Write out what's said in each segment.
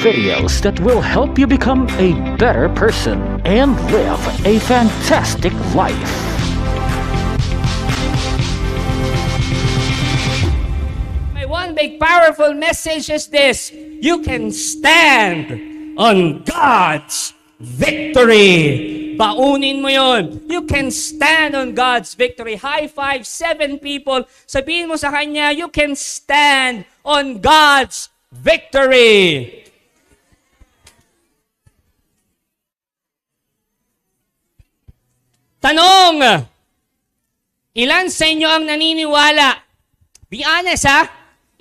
videos that will help you become a better person and live a fantastic life. My one big powerful message is this: you can stand on God's victory. Baunin mo yun. You can stand on God's victory. High five, 7 people. Sabihin mo sa kanya, you can stand on God's victory. Tanong, ilan sa inyo ang naniniwala? Be honest ha?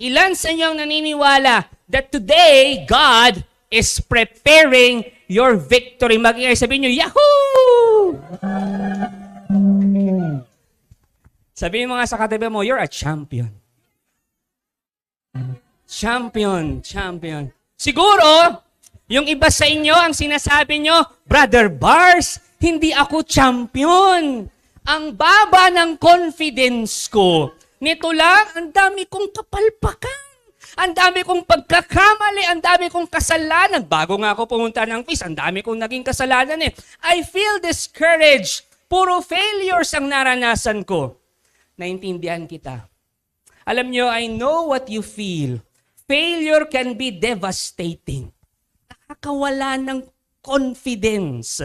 Ilan sa inyo ang naniniwala that today God is preparing your victory? Mag-ingay, sabihin nyo, Yahoo! Sabihin mo nga sa katabi mo, you're a champion. Champion, champion. Siguro, yung iba sa inyo, ang sinasabi nyo, Brother Bars, hindi ako champion. Ang baba ng confidence ko. Nito lang, ang dami kong kapalpakan. Ang dami kong pagkakamali, ang dami kong kasalanan. Bago nga ako pumunta ng FIS, ang dami kong naging kasalanan eh. I feel discouraged. Puro failures ang naranasan ko. Naintindihan kita. Alam nyo, I know what you feel. Failure can be devastating. Nakakawala ng confidence.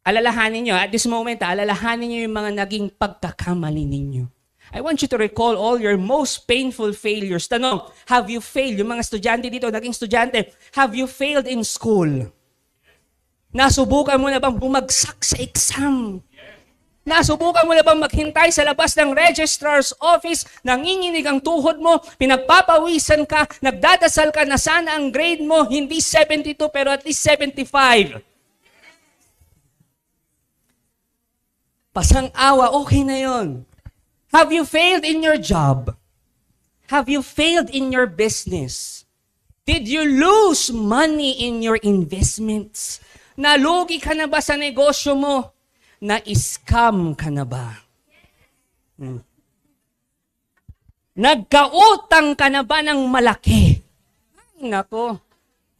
Alalahanin nyo, at this moment, alalahanin nyo yung mga naging pagkakamali ninyo. I want you to recall all your most painful failures. Tanong, have you failed? Yung mga estudyante dito, naging estudyante, have you failed in school? Nasubukan mo na bang bumagsak sa exam? Nasubukan mo na bang maghintay sa labas ng registrar's office, nanginginig ang tuhod mo, pinagpapawisan ka, nagdadasal ka na sana ang grade mo, hindi 72 pero at least 75. Pasang-awa, okay na yon. Have you failed in your job? Have you failed in your business? Did you lose money in your investments? Nalugi ka na ba sa negosyo mo? Na-scam ka na ba? Nagkautang ka na ba ng malaki? Nako,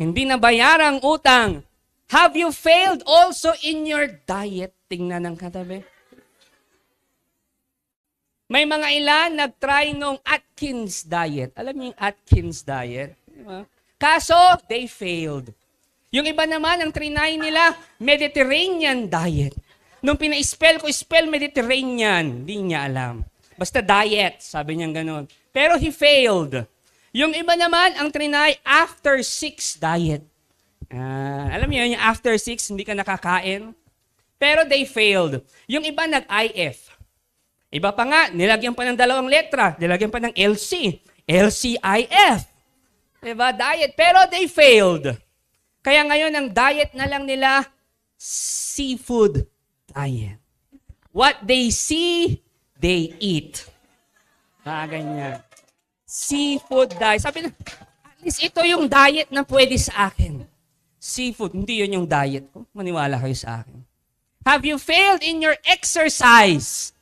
hindi na bayarang utang. Have you failed also in your diet? Tingnan ng katabi. May mga ilan nag-try nung Atkins diet. Alam niyo yung Atkins diet? Diba? Kaso, they failed. Yung iba naman, ang trinay nila, Mediterranean diet. Nung pina-spell ko, spell Mediterranean. Hindi niya alam. Basta diet, sabi niya gano'n. Pero he failed. Yung iba naman, ang trinay, after 6 diet. Alam niyo yung after 6, hindi ka nakakain. Pero they failed. Yung iba nag-IF. Iba pa nga, nilagyan pa ng 2 letra. Nilagyan pa ng LC. LCIF. Diba? Diet. Pero they failed. Kaya ngayon, ang diet na lang nila, seafood diet. What they see, they eat. Ganyan. Seafood diet. Sabi na, at least ito yung diet na pwede sa akin. Seafood. Hindi yun yung diet ko. Maniwala kayo sa akin. Have you failed in your exercise?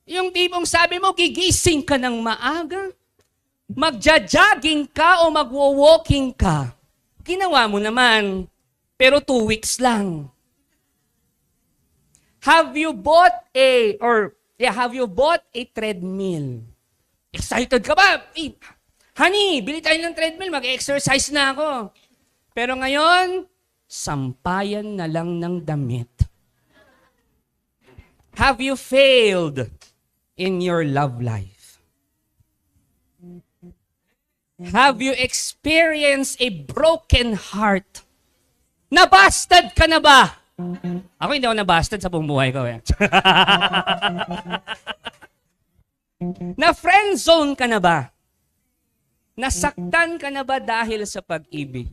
Yung tipong sabi mo, gigising ka ng maaga, magja-jogging ka o magwo-walking ka. Ginawa mo naman, pero 2 weeks lang. Have you bought a treadmill? Excited ka ba? Hey, honey, bili tayo ng treadmill, mag-exercise na ako. Pero ngayon, sampayan na lang ng damit. Have you failed in your love life? Have you experienced a broken heart? Nabastard ka na ba? Ako hindi ako nabastard sa buong buhay ko. Na friend zone ka na ba? Nasaktan ka na ba dahil sa pag-ibig?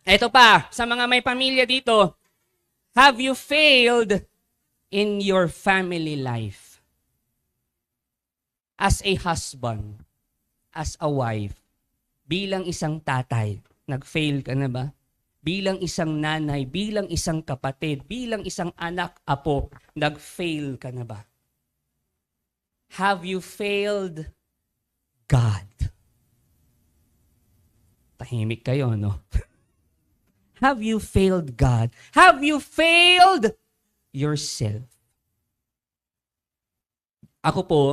Ito pa, sa mga may pamilya dito, have you failed in your family life? As a husband, as a wife, bilang isang tatay, nag-fail ka na ba? Bilang isang nanay, bilang isang kapatid, bilang isang anak, apo, nag-fail ka na ba? Have you failed God? Tahimik kayo, no? Have you failed God? Have you failed yourself? Ako po,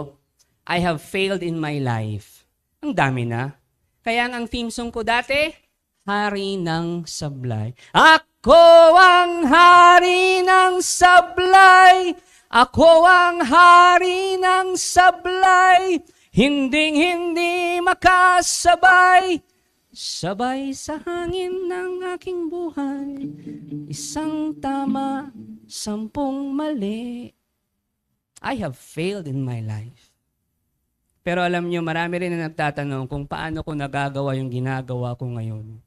I have failed in my life. Ang dami na. Kaya ang theme song ko dati, Hari ng Sablay. Ako ang hari ng sablay. Ako ang hari ng sablay. Hinding-hindi makasabay. Sabay sa hangin ng aking buhay. Isang tama, 10 mali. I have failed in my life. Pero alam nyo, marami rin na nagtatanong kung paano ko nagagawa yung ginagawa ko ngayon.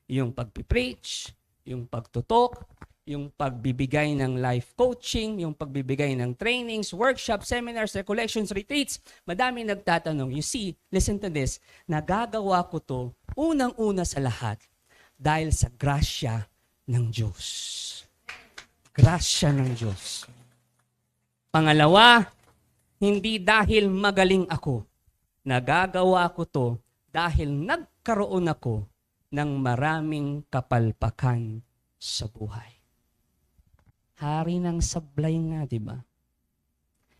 Yung pagpipreach, yung pagtutok, yung pagbibigay ng life coaching, yung pagbibigay ng trainings, workshops, seminars, recollections, retreats. Madami nagtatanong. You see, listen to this, nagagawa ko to unang-una sa lahat dahil sa grasya ng Diyos. Grasya ng Diyos. Pangalawa, hindi dahil magaling ako. Nagagawa ko to dahil nagkaroon ako ng maraming kapalpakan sa buhay. Hari ng sablay nga, di ba?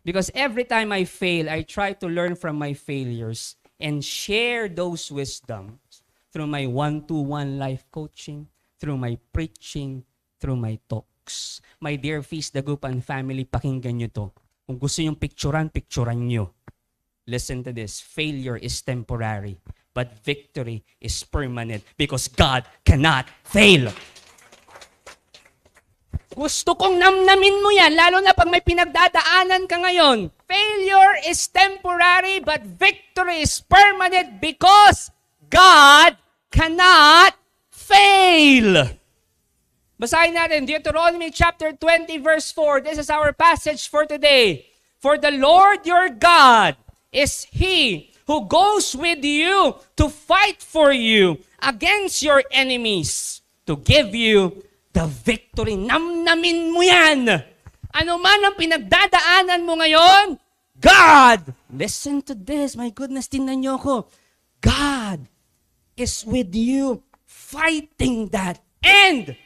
Because every time I fail, I try to learn from my failures and share those wisdoms through my one-to-one life coaching, through my preaching, through my talks. My dear Feast Dagupan family, pakinggan nyo to. Kung gusto yung picturan nyo. Listen to this. Failure is temporary, but victory is permanent because God cannot fail. Gusto kong namnamin mo yan, lalo na pag may pinagdadaanan ka ngayon. Failure is temporary, but victory is permanent because God cannot fail. Basahin natin, Deuteronomy chapter 20 verse 4. This is our passage for today. For the Lord your God is He who goes with you to fight for you against your enemies, to give you the victory. Namnamin mo yan. Ano man ang pinagdadaanan mo ngayon, God, listen to this. My goodness, tingnan niyo ako. God is with you fighting that and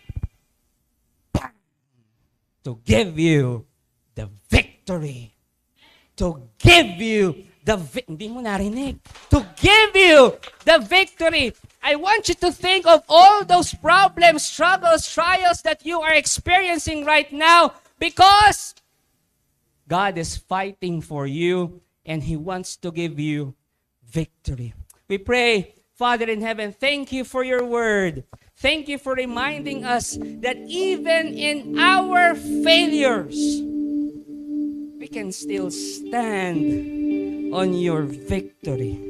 to give you the victory. To give you the hindi mo narinig. To give you the victory. I want you to think of all those problems, struggles, trials that you are experiencing right now because God is fighting for you and He wants to give you victory. We pray, Father in heaven, thank you for your word. Thank you for reminding us that even in our failures, we can still stand on your victory.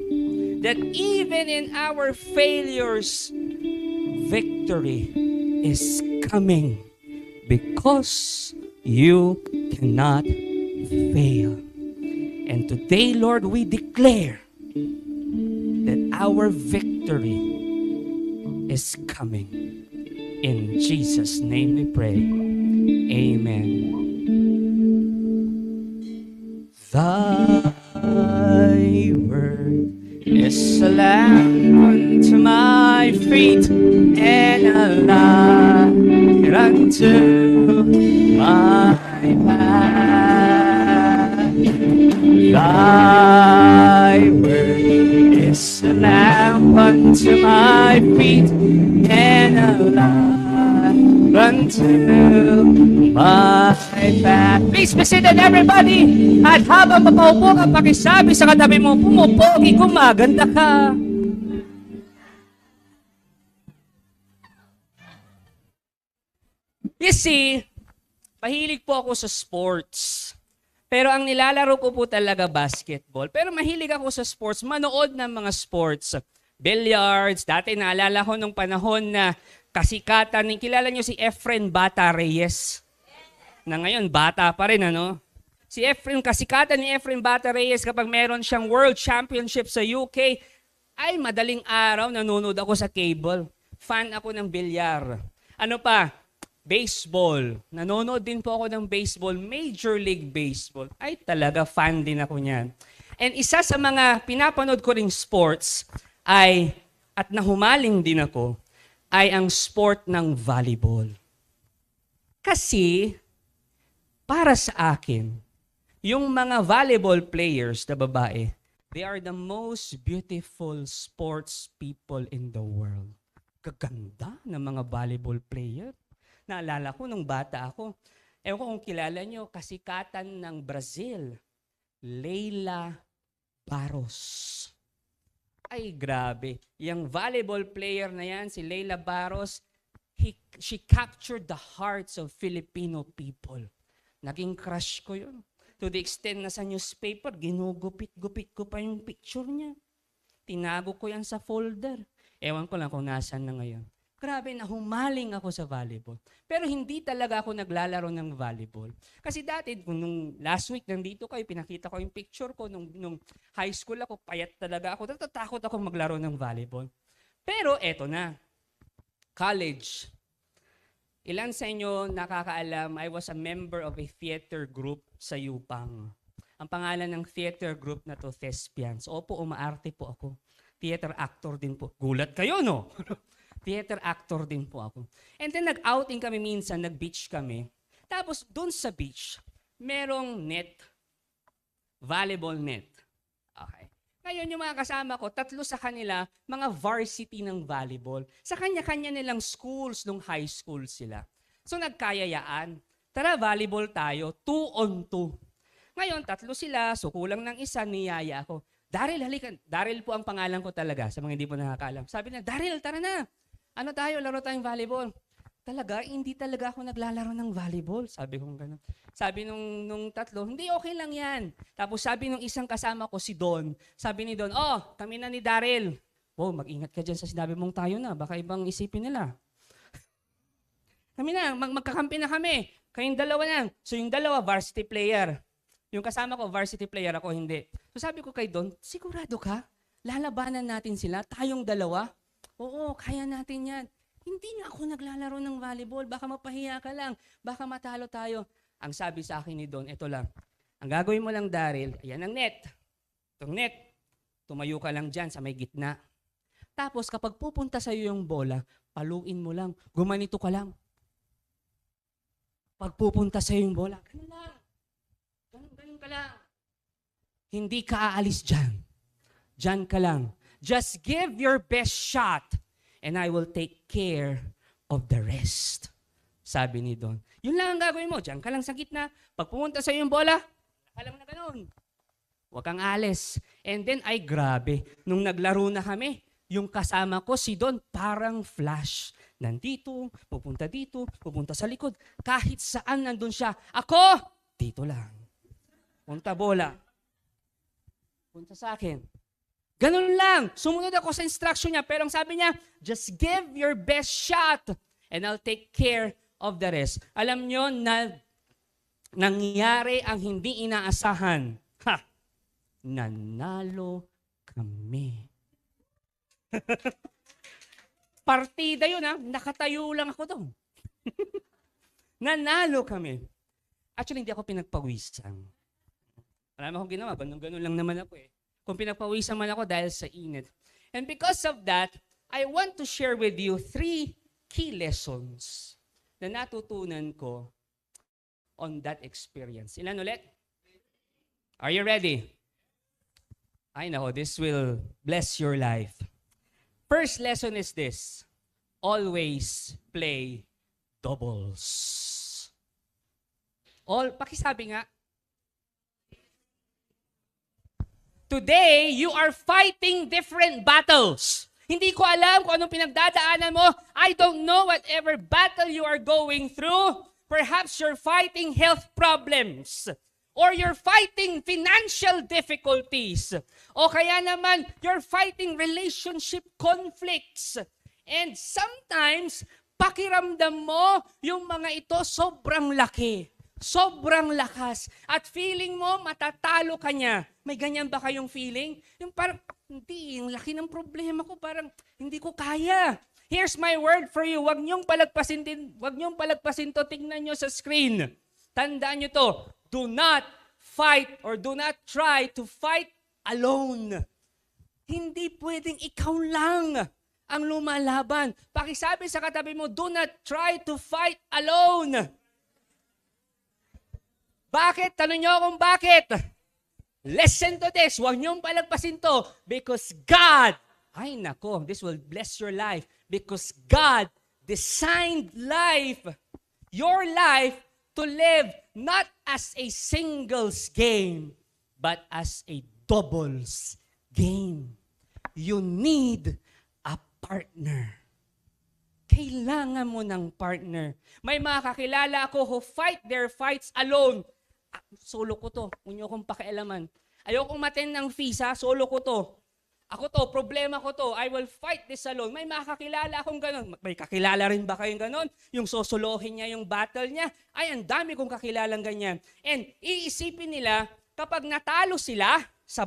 That even in our failures, victory is coming because you cannot fail. And today, Lord, we declare that our victory is coming. In Jesus' name we pray. Amen. Thy word is a lamp unto my feet and a light unto my path. Thy word is a lamp unto my feet and a light unto my path. Please be seated, everybody. At habang mapaupo ka, pakisabi sa katabi mo, pumupogi, gumaganda ka. You see, mahilig po ako sa sports. Pero ang nilalaro ko po talaga basketball. Pero mahilig ako sa sports, manood ng mga sports. Billiards, dati naalala ko nung panahon na kasikatan, kilala nyo si Efren Bata Reyes? Na ngayon, bata pa rin, ano? Si Efren, kasikatan ni Efren Bata Reyes kapag meron siyang World Championship sa UK, ay madaling araw nanonood ako sa cable. Fan ako ng bilyar. Ano pa? Baseball. Nanonood din po ako ng baseball, Major League Baseball. Ay talaga, fan din ako niyan. And isa sa mga pinapanood ko ring sports ay at nahumaling din ako ay ang sport ng volleyball. Kasi, para sa akin, yung mga volleyball players na babae, they are the most beautiful sports people in the world. Gaganda ng mga volleyball player. Naalala ko nung bata ako, ewan ko kung kilala nyo, kasikatan ng Brazil, Leila Barros. Ay, grabe. Yung volleyball player na yan, si Leila Barros, she captured the hearts of Filipino people. Naging crush ko yun. To the extent na sa newspaper, ginugupit-gupit ko pa yung picture niya. Tinago ko yan sa folder. Ewan ko lang kung nasaan na ngayon. Grabe, nahumaling ako sa volleyball. Pero hindi talaga ako naglalaro ng volleyball. Kasi dati, nung last week nandito kayo, pinakita ko yung picture ko. Nung high school ako, payat talaga ako. Natatakot ako maglaro ng volleyball. Pero eto na, college. Ilan sa inyo nakakaalam, I was a member of a theater group sa Yupang. Ang pangalan ng theater group na to, Thespians. Opo, umaarte po ako. Theater actor din po. Gulat kayo, no? Theater actor din po ako. And then nag-outing kami minsan, nag-beach kami. Tapos doon sa beach, merong net, volleyball net. Okay. Ngayon yung mga kasama ko, 3 sa kanila, mga varsity ng volleyball. Sa kanya-kanya nilang schools, nung high school sila. So nagkayayaan, tara volleyball tayo, 2-on-2. Ngayon, 3 sila, so kulang ng isa, niyaya ako. Daryl, halika. Daryl po ang pangalan ko talaga, sa mga hindi po nakakaalam. Sabi na, Daryl, tara na. Ano tayo, laro tayong volleyball. Talaga, hindi talaga ako naglalaro ng volleyball. Sabi ko gano'n. Sabi nung 3, hindi, okay lang yan. Tapos sabi nung isang kasama ko, si Don, sabi ni Don, oh, kami na ni Daryl. Wow, mag-ingat ka dyan sa sinabi mong tayo na. Baka ibang isipin nila. Kami na, magkakampi na kami. Kayong dalawa na. So yung dalawa, varsity player. Yung kasama ko, varsity player, ako hindi. So sabi ko kay Don, sigurado ka? Lalabanan natin sila, tayong dalawa? Oo, kaya natin yan. Hindi na ako naglalaro ng volleyball. Baka mapahiya ka lang. Baka matalo tayo. Ang sabi sa akin ni Don, ito lang. Ang gagawin mo lang, Daryl, ayan ang net. Itong net, tumayo ka lang dyan sa may gitna. Tapos kapag pupunta sa iyo yung bola, paluin mo lang. Gumanito ka lang. Pag pupunta sa iyo yung bola, ganun lang. Ganun ka lang. Hindi ka aalis dyan. Dyan ka lang. Just give your best shot and I will take care of the rest. Sabi ni Don. Yun lang ang gagawin mo. Diyan ka lang sa gitna. Pag pumunta sa yung bola, alam na ganun. Huwag kang alis. And then, ay grabe. Nung naglaro na kami, yung kasama ko, si Don, parang flash. Nandito, pupunta sa likod. Kahit saan nandun siya. Ako, dito lang. Punta bola. Punta sa akin. Ganun lang. Sumunod ako sa instruction niya. Pero ang sabi niya, just give your best shot and I'll take care of the rest. Alam nyo na nangyari ang hindi inaasahan. Ha! Nanalo kami. Partida yun ha. Nakatayo lang ako doon. Nanalo kami. Actually, hindi ako pinagpawisan. Alam mo akong ginawa. Ganun lang naman ako eh. Kung pinagpawisan man ako dahil sa init. And because of that, I want to share with you 3 key lessons na natutunan ko on that experience. Ilan ulit? Are you ready? I know, this will bless your life. First lesson is this. Always play doubles. Pakisabi nga. Today, you are fighting different battles. Hindi ko alam kung anong pinagdadaanan mo. I don't know whatever battle you are going through. Perhaps you're fighting health problems. Or you're fighting financial difficulties. O kaya naman, you're fighting relationship conflicts. And sometimes, pakiramdam mo, yung mga ito sobrang laki. Sobrang lakas. At feeling mo, matatalo ka niya. May ganyan ba kayong feeling? Yung parang, hindi, yung laki ng problema ko, parang hindi ko kaya. Here's my word for you. Huwag niyong palagpasin to. Tingnan niyo sa screen. Tandaan niyo to. Do not fight or do not try to fight alone. Hindi pwedeng ikaw lang. ang lumalaban. Pakisabi sa katabi mo, do not try to fight alone. Bakit? Tanong nyo kung bakit. Listen to this. Huwag niyong palagpasin to. Because God, ay nako, this will bless your life. Because God designed life, your life, to live not as a singles game, but as a doubles game. You need a partner. Kailangan mo ng partner. May mga kakilala ako who fight their fights alone. Solo ko to. Huwag niyo akong pakialaman. Ayokong matin ng visa, solo ko to. Ako to, problema ko to. I will fight this alone. May mga kakilala akong ganon. May kakilala rin ba kayong ganon? Yung sosolohin niya, yung battle niya. Ay, ang dami kong kakilalang ganyan. And iisipin nila, kapag natalo sila sa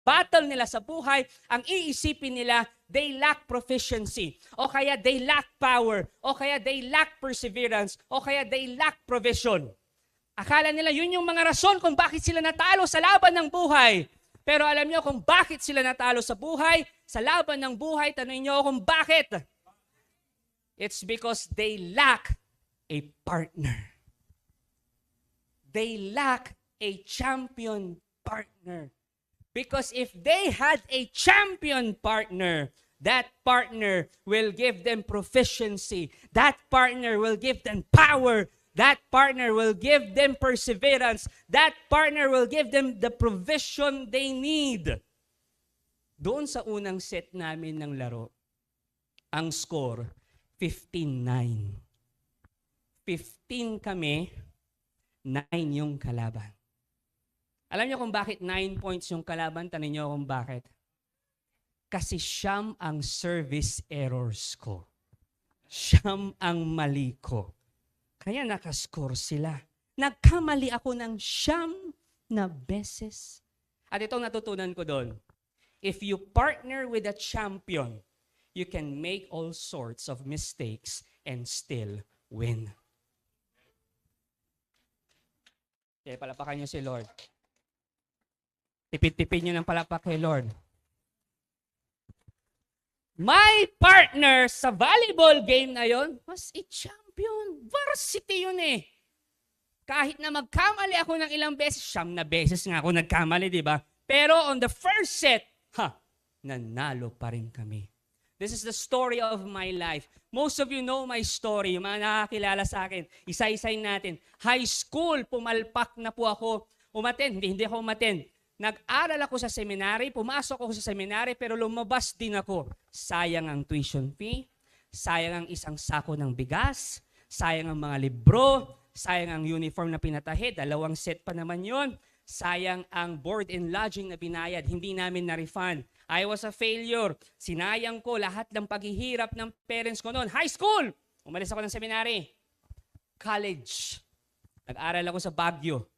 battle nila sa buhay, ang iisipin nila, they lack proficiency. O kaya they lack power. O kaya they lack perseverance. O kaya they lack provision. Akala nila yun yung mga rason kung bakit sila natalo sa laban ng buhay. Pero alam niyo kung bakit sila natalo sa buhay, sa laban ng buhay, tanongin niyo kung bakit. It's because they lack a partner. They lack a champion partner. Because if they had a champion partner, that partner will give them proficiency. That partner will give them power. That partner will give them perseverance. That partner will give them the provision they need. Doon sa unang set namin ng laro, ang score, 15-9. 15 kami, 9 yung kalaban. Alam niyo kung bakit 9 points yung kalaban? Tanong niyo kung bakit. Kasi siyam ang service errors ko. Siyam ang mali ko. Kaya nakascore sila. Nagkamali ako ng 9 na beses. At itong natutunan ko doon, if you partner with a champion, you can make all sorts of mistakes and still win. Kaya palapakan niyo si Lord. Tipid-tipid niyo ng palapak kay Lord. My partner sa volleyball game na yon was a champion. Varsity yun eh. Kahit na magkamali ako ng ilang beses, 9 na beses nga ako nagkamali, di ba? Pero on the first set, nanalo pa rin kami. This is the story of my life. Most of you know my story, yung mga nakakilala sa akin. Isa-isayin natin. High school, pumalpak na po ako. Hindi ako umattend. Nag-aral ako sa seminary, pumasok ako sa seminary, pero lumabas din ako. Sayang ang tuition fee, sayang ang isang sako ng bigas, sayang ang mga libro, sayang ang uniform na pinatahi, 2 set pa naman yon. Sayang ang board and lodging na binayad, hindi namin na-refund. I was a failure. Sinayang ko lahat ng paghihirap ng parents ko noon. High school! Umalis ako ng seminary. College. Nag-aral ako sa Baguio.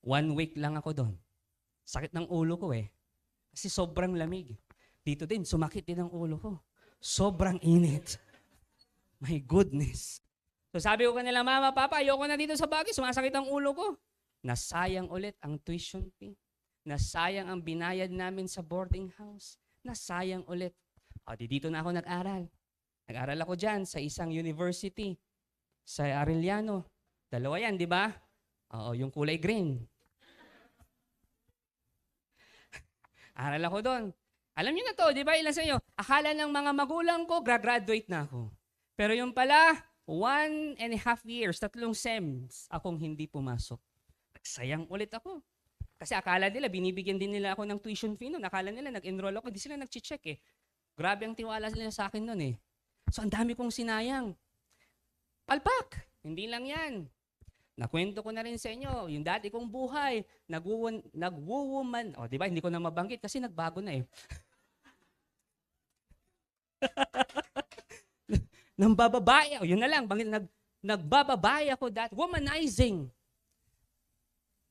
1 week lang ako doon. Sakit ng ulo ko eh. Kasi sobrang lamig. Dito din, sumakit din ang ulo ko. Sobrang init. My goodness. So sabi ko kanila, Mama, Papa, ayoko na dito sa Baguio. Sumasakit ang ulo ko. Nasayang ulit ang tuition fee. Nasayang ang binayad namin sa boarding house. Nasayang ulit. Dito na ako nag-aral. Nag-aral ako dyan sa isang university. Sa Arellano. 2 yan, di ba? Oo, yung kulay green. Aral ako doon. Alam niyo na to, di ba? Ilan sa inyo? Akala ng mga magulang ko, graduate na ako. Pero yung pala, 1.5 years, 3 sems, akong hindi pumasok. Sayang ulit ako. Kasi akala nila, binibigyan din nila ako ng tuition fee noon. Akala nila, nag-enroll ako, hindi sila nag-check eh. Grabe ang tiwala nila sa akin noon eh. So, ang dami kong sinayang. Palpak! Hindi lang yan. Nakwento ko na rin sa inyo, yung dati kong buhay, nagwo-woman. Di ba? Hindi ko na mabanggit kasi nagbago na eh. Nang bababae, yun na lang, nagbababae ako dati. Womanizing.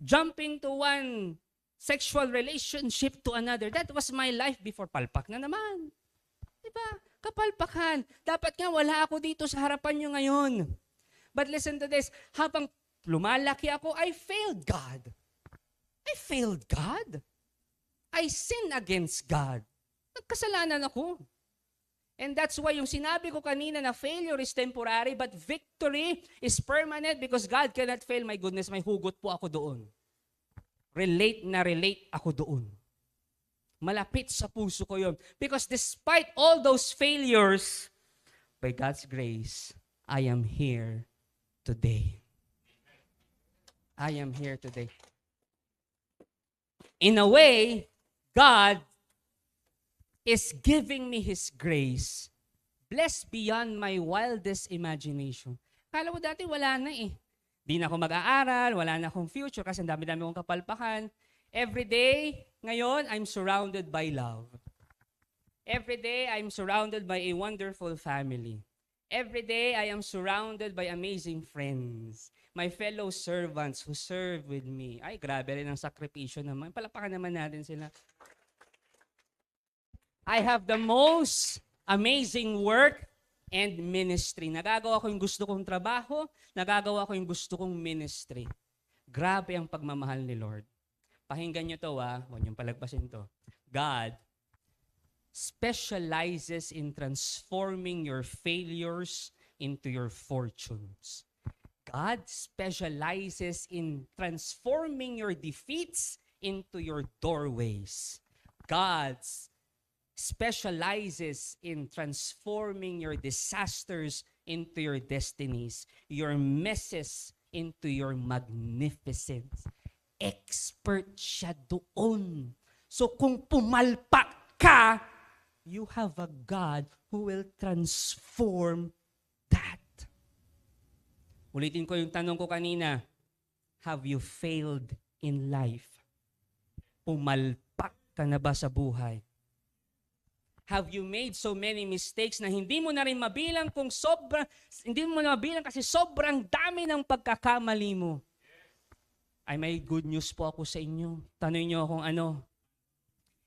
Jumping to one sexual relationship to another. That was my life before. Palpak na naman. Diba? Kapalpakan. Dapat nga wala ako dito sa harapan nyo ngayon. But listen to this. Habang lumalaki ako, I failed God. I failed God. I sinned against God. Nagkasalanan ako. And that's why yung sinabi ko kanina na failure is temporary but victory is permanent because God cannot fail. My goodness, may hugot po ako doon. Relate ako doon. Malapit sa puso ko yun. Because despite all those failures, by God's grace, I am here today. I am here today. In a way, God is giving me His grace, blessed beyond my wildest imagination. Kala ko dati wala na eh. Di na ako mag-aaral, wala na akong future kasi ang dami-dami kong kapalpakan. Every day, ngayon, I'm surrounded by love. Every day, I'm surrounded by a wonderful family. Every day, I am surrounded by amazing friends. My fellow servants who serve with me. Ay, grabe rin ang sakripisyo naman. Palakpakan naman natin sila. I have the most amazing work and ministry. Nagagawa ko yung gusto kong trabaho, nagagawa ko yung gusto kong ministry. Grabe ang pagmamahal ni Lord. Pakinggan nyo to huwag niyong palagpasin to. God specializes in transforming your failures into your fortunes. God specializes in transforming your defeats into your doorways. God specializes in transforming your disasters into your destinies, your messes into your magnificence. Expert siya doon. So kung pumalpak ka, you have a God who will transform that. Ulitin ko yung tanong ko kanina. Have you failed in life? Pumalpak ka na ba sa buhay? Have you made so many mistakes na hindi mo na rin mabilang hindi mo na mabilang kasi sobrang dami ng pagkakamali mo? Ay, may good news po ako sa inyo. Tanungin niyo akong ano.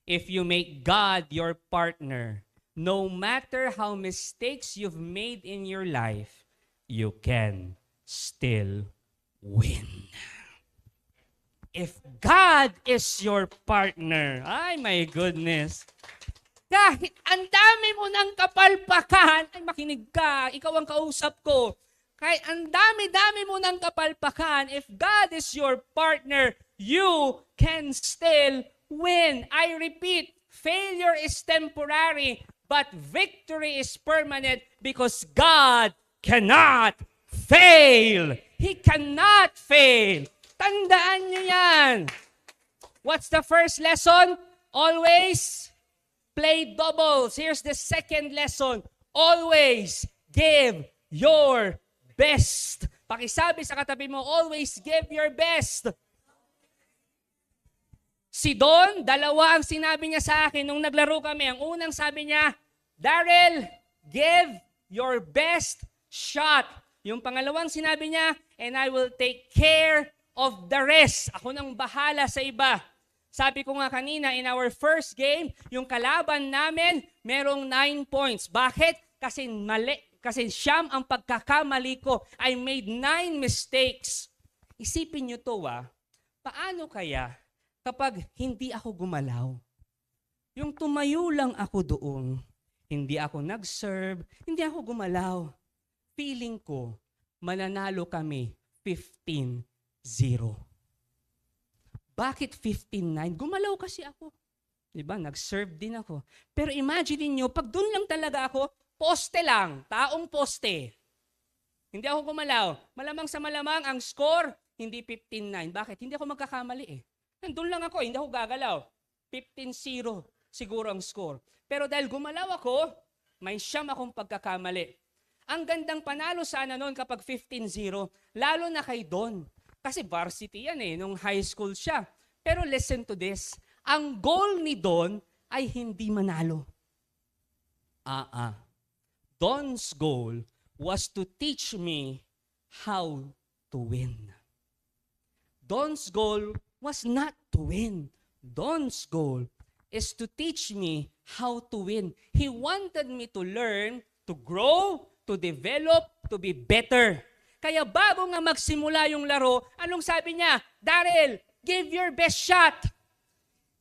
If you make God your partner, no matter how mistakes you've made in your life, you can still win. If God is your partner, ay my goodness. Kahit ang dami mo ng kapalpakan, ay makinig ka, ikaw ang kausap ko. Kahit ang dami-dami mo ng kapalpakan, if God is your partner, you can still win. I repeat, failure is temporary, but victory is permanent because God cannot fail. He cannot fail. Tandaan niyo yan. What's the first lesson? Always play doubles. Here's the second lesson. Always give your best. Pakisabi sa katabi mo, always give your best. Si Don, dalawa ang sinabi niya sa akin nung naglaro kami. Ang unang sabi niya, Daryl, give your best shot. Yung pangalawang sinabi niya, and I will take care of the rest. Ako nang bahala sa iba. Sabi ko nga kanina, in our first game, yung kalaban namin, merong 9 points. Bakit? Kasi siyam ang pagkakamali ko. I made 9 mistakes. Isipin nyo to paano kaya kapag hindi ako gumalaw? Yung tumayo lang ako doon, hindi ako nag-serve, hindi ako gumalaw. Feeling ko, mananalo kami 15-0. Bakit 15-9? Gumalaw kasi ako. Diba? Nag-serve din ako. Pero imagine niyo, pag doon lang talaga ako, poste lang, taong poste. Hindi ako gumalaw. Malamang sa malamang, ang score, hindi 15-9. Bakit? Hindi ako magkakamali eh. Nandun lang ako, hindi ako gagalaw. 15-0 siguro ang score. Pero dahil gumalaw ako, may siyam akong pagkakamali. Ang gandang panalo sana noon kapag 15-0, lalo na kay Don. Kasi varsity yan nung high school siya. Pero listen to this, ang goal ni Don ay hindi manalo. Don's goal was to teach me how to win. Don's goal was not to win. Don's goal is to teach me how to win. He wanted me to learn, to grow, to develop, to be better. Kaya bago nga magsimula yung laro, anong sabi niya? Daryl, give your best shot.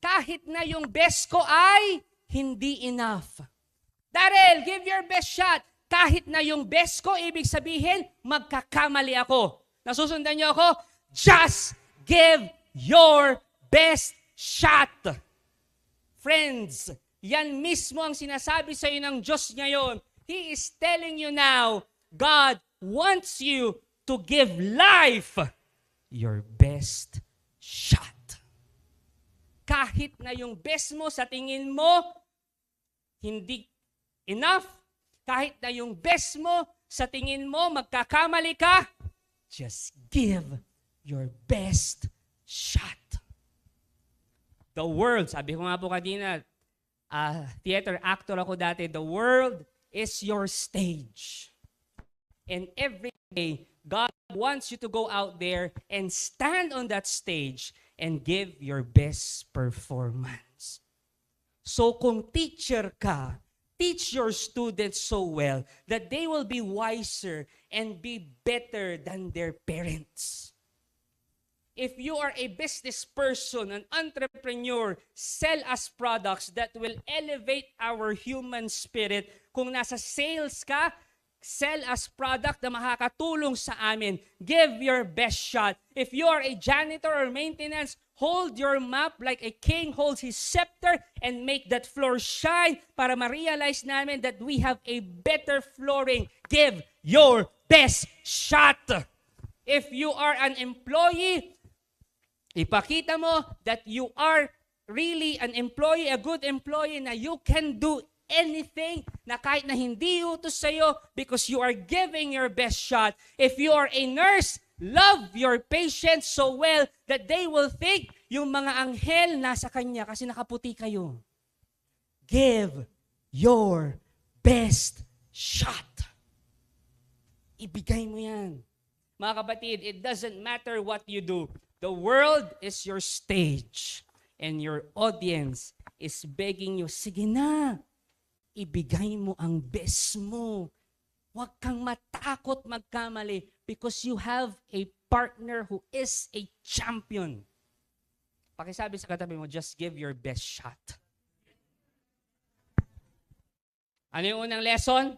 Kahit na yung best ko ay hindi enough. Daryl, give your best shot. Kahit na yung best ko, ibig sabihin, magkakamali ako. Nasusundan niyo ako? Just give your best shot. Friends, yan mismo ang sinasabi sa iyo ng Diyos ngayon. He is telling you now, God wants you to give life your best shot. Kahit na yung best mo sa tingin mo, hindi enough. Kahit na yung best mo sa tingin mo, magkakamali ka, just give your best shot. The world, sabi ko nga po kanina, theater actor ako dati, the world is your stage. And every day, God wants you to go out there and stand on that stage and give your best performance. So kung teacher ka, teach your students so well that they will be wiser and be better than their parents. If you are a business person, an entrepreneur, sell us products that will elevate our human spirit. Kung nasa sales ka, sell us product na makakatulong sa amin. Give your best shot. If you are a janitor or maintenance, hold your map like a king holds his scepter and make that floor shine para ma-realize namin that we have a better flooring. Give your best shot. If you are an employee, ipakita mo that you are really an employee, a good employee, na you can do anything na kahit na hindi utos sa'yo because you are giving your best shot. If you are a nurse, love your patients so well that they will think yung mga anghel nasa kanya kasi nakaputi kayo. Give your best shot. Ibigay mo yan. Mga kapatid, it doesn't matter what you do. The world is your stage and your audience is begging you, sige na, ibigay mo ang best mo. Huwag kang matakot magkamali because you have a partner who is a champion. Pakisabi sa katabi mo, just give your best shot. Ano yung unang lesson?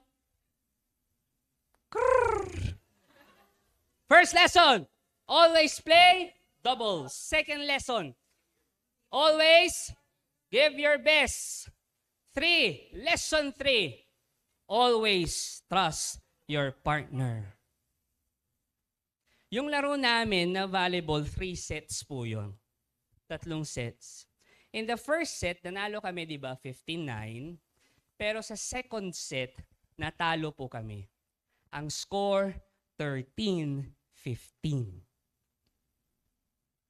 First lesson, always play doubles. Second lesson, always give your best. Lesson 3, always trust your partner. Yung laro namin na volleyball, 3 sets po yun. 3 sets. In the first set, nanalo kami, di ba, 15-9. Pero sa second set, natalo po kami. Ang score, 13-15.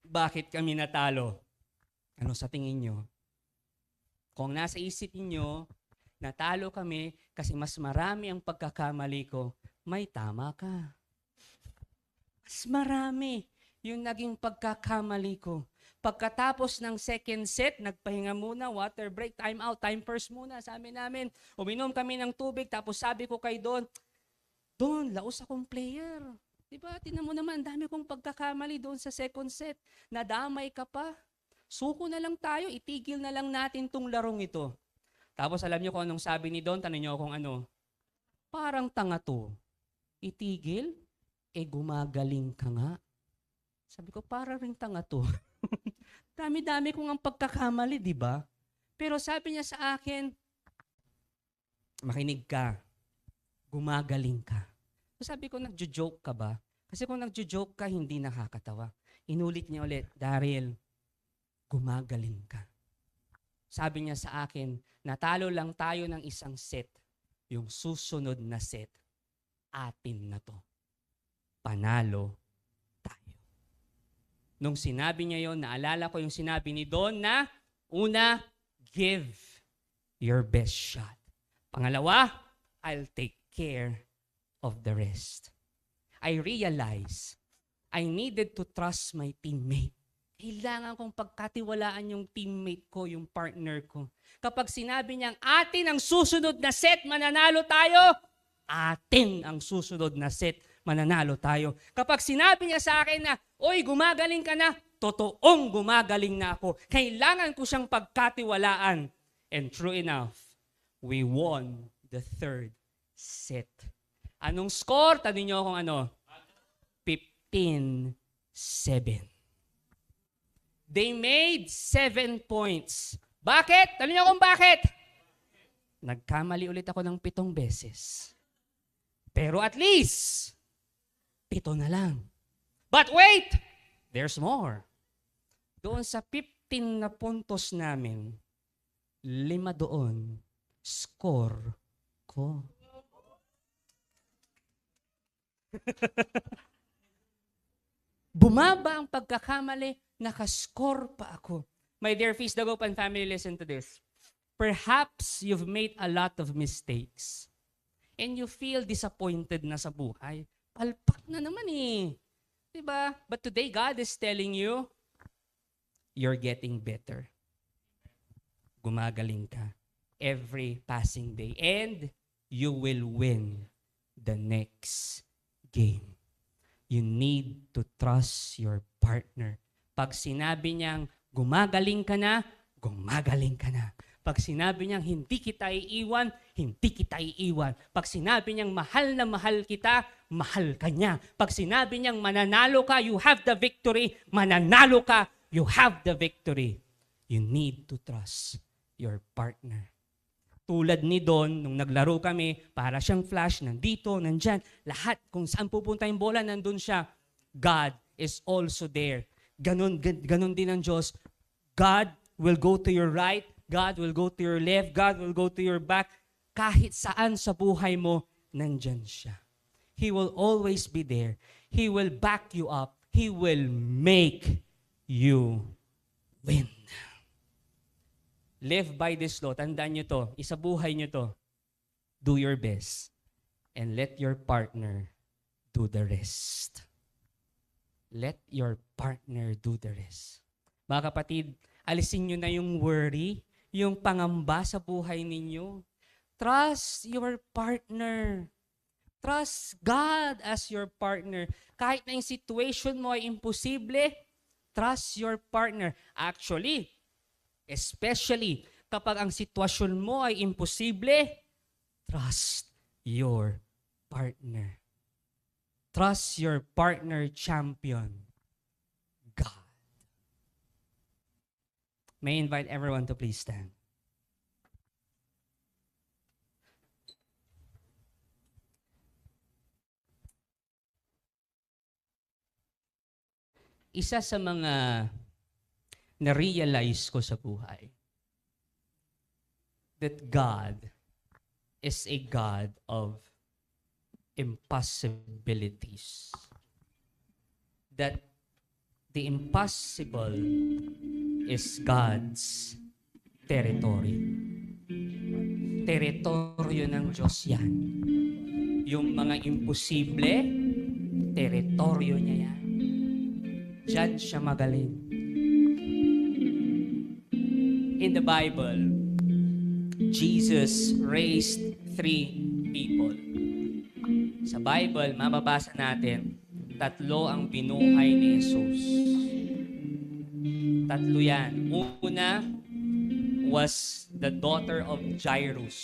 Bakit kami natalo? Ano sa tingin nyo? Kung nasa isip niyo, natalo kami kasi mas marami ang pagkakamali ko, may tama ka. Mas marami yung naging pagkakamali ko. Pagkatapos ng second set, nagpahinga muna, water break, time out, time first muna. Sabi namin, uminom kami ng tubig, tapos sabi ko kay Don, laos akong player. Diba, tinan mo naman, dami kong pagkakamali doon sa second set. Nadamay ka pa. Suko na lang tayo, itigil na lang natin tong larong ito. Tapos alam niyo kung anong sabi ni Don, tanong niyo kung ano. Parang tanga to. Itigil? Gumagaling ka nga. Sabi ko, parang ring tanga to. Dami-dami kong ang pagkakamali, di ba? Pero sabi niya sa akin, makinig ka. Gumagaling ka. So sabi ko, nagjo-joke ka ba? Kasi kung nagjo-joke ka, hindi nakakatawa. Inulit niya ulit, Daryl, gumagaling ka. Sabi niya sa akin, natalo lang tayo ng isang set. Yung susunod na set, atin na to. Panalo tayo. Nung sinabi niya yon, naalala ko yung sinabi ni Don na, una, give your best shot. Pangalawa, I'll take care of the rest. I realized I needed to trust my teammate. Kailangan kong pagkatiwalaan yung teammate ko, yung partner ko. Kapag sinabi niyang atin ang susunod na set, mananalo tayo, atin ang susunod na set, mananalo tayo. Kapag sinabi niya sa akin na, oy, gumagaling ka na, totoong gumagaling na ako. Kailangan ko siyang pagkatiwalaan. And true enough, we won the third set. Anong score? Tanong niyo kung ano? 15-7. They made 7 points. Bakit? Tanong niyo kung bakit? Nagkamali ulit ako ng 7 beses. Pero at least, 7 na lang. But wait! There's more. Doon sa 15 na puntos namin, 5 doon, score ko. Bumaba ang pagkakamali, nakascore pa ako. My dear Feast Dagupan family, listen to this. Perhaps you've made a lot of mistakes and you feel disappointed na sa buhay. Palpak na naman eh. Diba? But today, God is telling you, you're getting better. Gumagaling ka every passing day. And you will win the next game. You need to trust your partner. Pag sinabi niyang gumagaling ka na, gumagaling ka na. Pag sinabi niyang hindi kita iiwan, hindi kita iiwan. Pag sinabi niyang mahal na mahal kita, mahal ka niya. Pag sinabi niyang mananalo ka, you have the victory. Mananalo ka, you have the victory. You need to trust your partner. Tulad ni Don, nung naglaro kami, para siyang flash, nandito, nandyan. Lahat, kung saan pupunta yung bola, nandun siya. God is also there. Ganon din ang Diyos. God will go to your right, God will go to your left, God will go to your back. Kahit saan sa buhay mo, nandyan siya. He will always be there. He will back you up. He will make you win. Live by this law. Tandaan nyo to. Isabuhay nyo to. Do your best. And let your partner do the rest. Let your partner do the rest. Mga kapatid, alisin nyo na yung worry, yung pangamba sa buhay ninyo. Trust your partner. Trust God as your partner. Kahit na yung situation mo ay imposible, trust your partner. Actually, especially kapag ang sitwasyon mo ay imposible, trust your partner. Trust your partner champion, God. May I invite everyone to please stand. Isa sa mga na-realize ko sa buhay that God is a God of impossibilities. That the impossible is God's territory. Teritoryo ng Diyos yan. Yung mga imposible, teritoryo niya yan. Diyan siya magaling. In the Bible, Jesus raised 3 people. Sa Bible, mababasa natin, 3 ang binuhay ni Jesus. 3 yan. Una was the daughter of Jairus.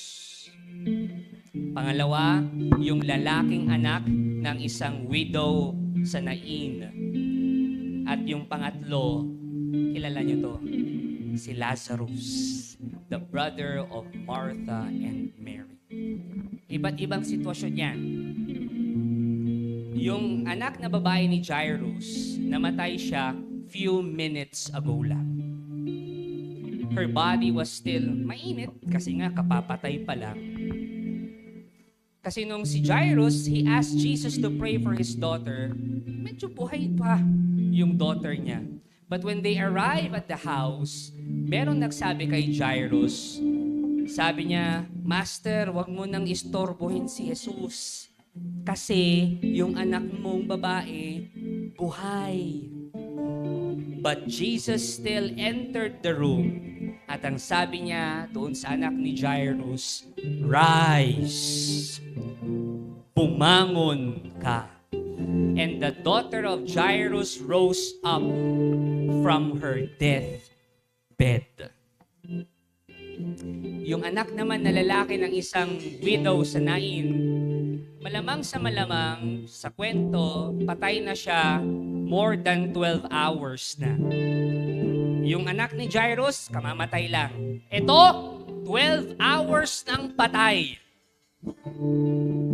Pangalawa, yung lalaking anak ng isang widow sa Nain. At yung pangatlo, kilala nyo to, si Lazarus, the brother of Martha and Mary. Iba't ibang sitwasyon yan. Yung anak na babae ni Jairus, namatay siya few minutes ago lang. Her body was still mainit kasi nga kapapatay pa lang. Kasi nung si Jairus, he asked Jesus to pray for his daughter, medyo buhay pa yung daughter niya. But when they arrive at the house, merong nagsabi kay Jairus, sabi niya, Master, wag mo nang istorbohin si Jesus. Kasi yung anak mong babae, buhay. But Jesus still entered the room. At ang sabi niya doon sa anak ni Jairus, Rise! Bumangon ka. And the daughter of Jairus rose up from her death bed. Yung anak naman na lalaki ng isang widow sa Nain, malamang sa kwento, patay na siya more than 12 hours na. Yung anak ni Jairus, kamamatay lang. Ito, 12 hours nang patay.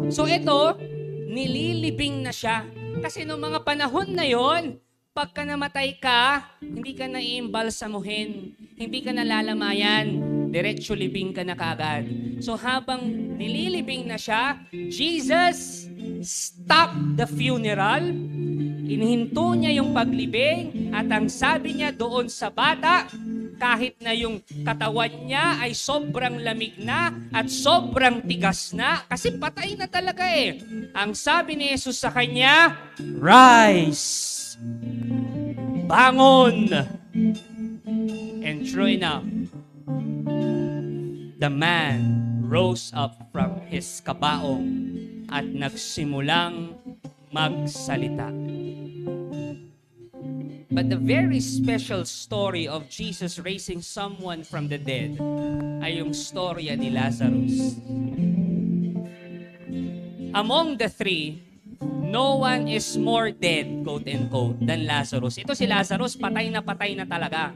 So ito, nililibing na siya. Kasi noong mga panahon na yon, pagka namatay ka, hindi ka naiimbalsamuhin, hindi ka nalalamayan, diretso libing ka na kaagad. So habang nililibing na siya, Jesus stopped the funeral, inihinto niya yung paglibing, at ang sabi niya doon sa bata, kahit na yung katawan niya ay sobrang lamig na at sobrang tigas na, kasi patay na talaga eh. Ang sabi ni Jesus sa kanya, "Rise! Bangon!" And true enough, the man rose up from his kabaong at nagsimulang magsalita. But the very special story of Jesus raising someone from the dead ay yung storya ni Lazarus. Among the three, no one is more dead, quote and quote, than Lazarus. Ito si Lazarus, patay na talaga.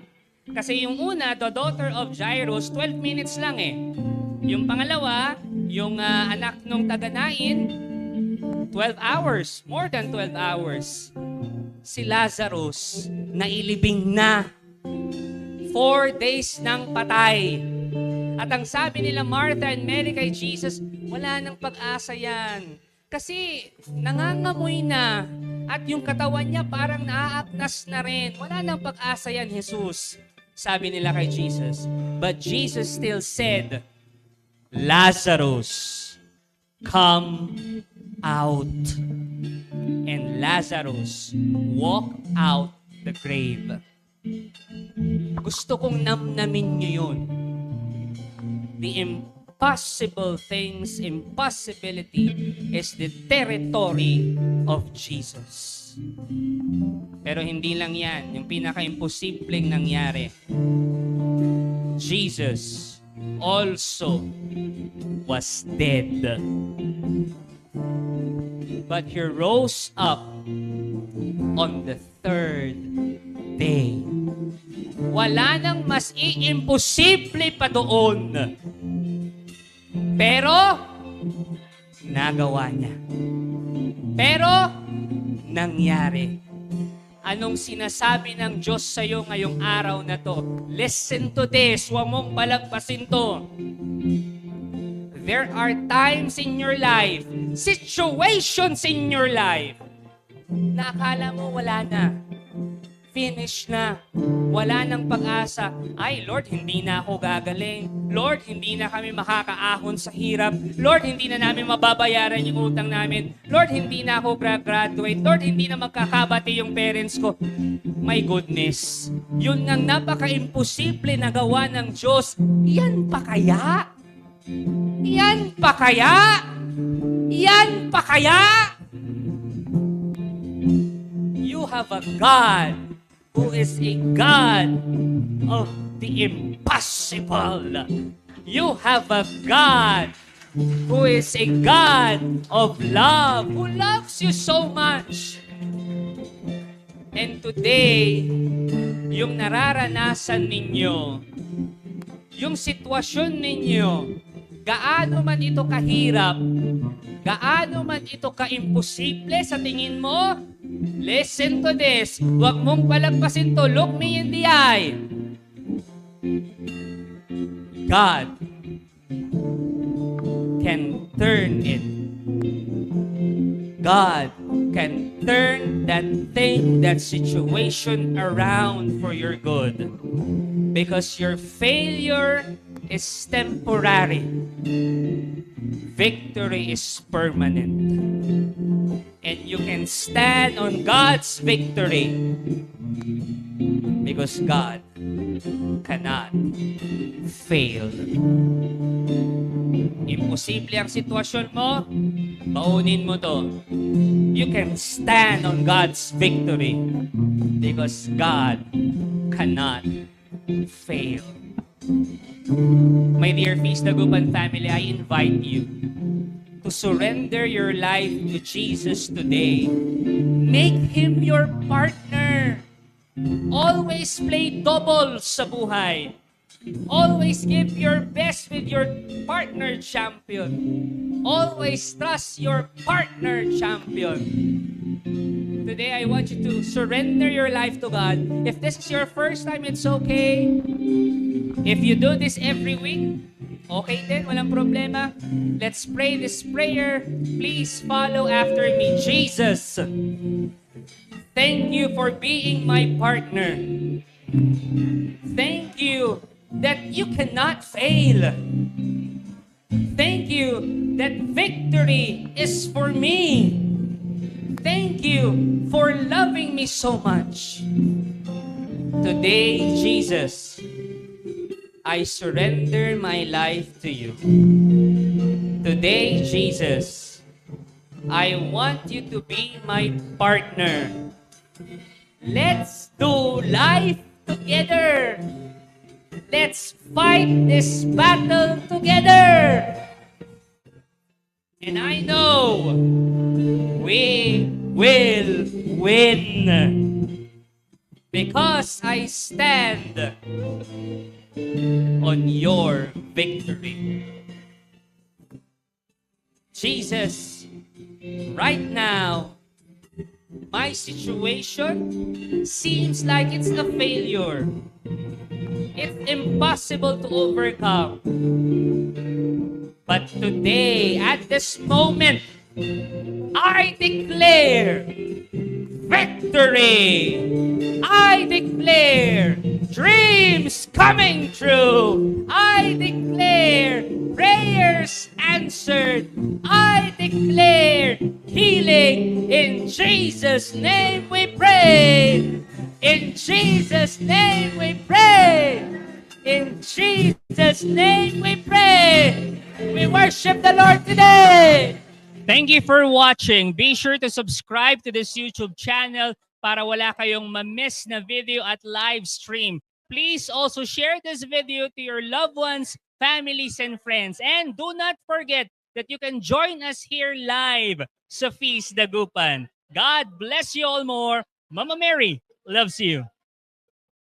Kasi yung una, the daughter of Jairus, 12 minutes lang eh. Yung pangalawa, yung anak nung taga-Nain, 12 hours, more than 12 hours. Si Lazarus, nailibing na. 4 days nang patay. At ang sabi nila Martha and Mary kay Jesus, wala nang pag-asa yan. Kasi nangangamoy na at yung katawan niya parang naaaknas na rin. Wala nang pag-asa yan, Jesus. Sabi nila kay Jesus. But Jesus still said, Lazarus, come out. And Lazarus walked out the grave. Gusto kong namnamin niyo yun. The impossible things, impossibility is the territory of Jesus. Pero hindi lang yan. Yung pinaka-imposibleng nangyari. Jesus also was dead. But he rose up on the third day. Wala nang mas iimposible pa doon. Pero, nagawa niya. Pero, nangyari. Anong sinasabi ng Diyos sa iyo ngayong araw na to? Listen to this. Huwag mong palagpasin to. There are times in your life, situations in your life, na akala mo wala na. Finish na. Wala nang pag-asa. Ay, Lord, hindi na ako gagaling. Lord, hindi na kami makakaahon sa hirap. Lord, hindi na namin mababayaran yung utang namin. Lord, hindi na ako graduate. Lord, hindi na magkakabati yung parents ko. My goodness. Yun ang napaka-imposible na gawa ng Diyos. Yan pa kaya? Yan pa kaya? Yan pa kaya? You have a God who is a God of the impossible. You have a God who is a God of love, who loves you so much. And today, yung nararanasan ninyo, yung sitwasyon ninyo, gaano man ito kahirap, gaano man ito kaimposible sa tingin mo, listen to this. Huwag mong palagpasin to. Look me in the eye. God can turn it. God can turn that thing, that situation around for your good. Because your failure is temporary. Victory is permanent. And you can stand on God's victory because God cannot fail. Imposible ang sitwasyon mo, baunin mo to. You can stand on God's victory because God cannot fail. My dear Feast Dagupan family, I invite you to surrender your life to Jesus today. Make Him your partner. Always play double sa buhay. Always give your best with your partner champion. Always trust your partner champion. Today, I want you to surrender your life to God. If this is your first time, it's okay. If you do this every week, okay din, walang problema. Let's pray this prayer. Please follow after me. Jesus, thank you for being my partner. Thank you that you cannot fail. Thank you that victory is for me. Thank you for loving me so much. Today, Jesus, I surrender my life to you. Today, Jesus, I want you to be my partner. Let's do life together. Let's fight this battle together. And I know we will win because I stand on your victory. Jesus, right now, my situation seems like it's a failure. It's impossible to overcome. But today, at this moment, I declare victory. I declare dreams coming true. I declare prayers answered. I declare healing. In Jesus' name we pray. In Jesus' name we pray. In Jesus' name we pray. We worship the Lord today. Thank you for watching. Be sure to subscribe to this YouTube channel para wala kayong ma-miss na video at live stream. Please also share this video to your loved ones, families, and friends. And do not forget that you can join us here live sa Feast Dagupan. God bless you all more. Mama Mary loves you.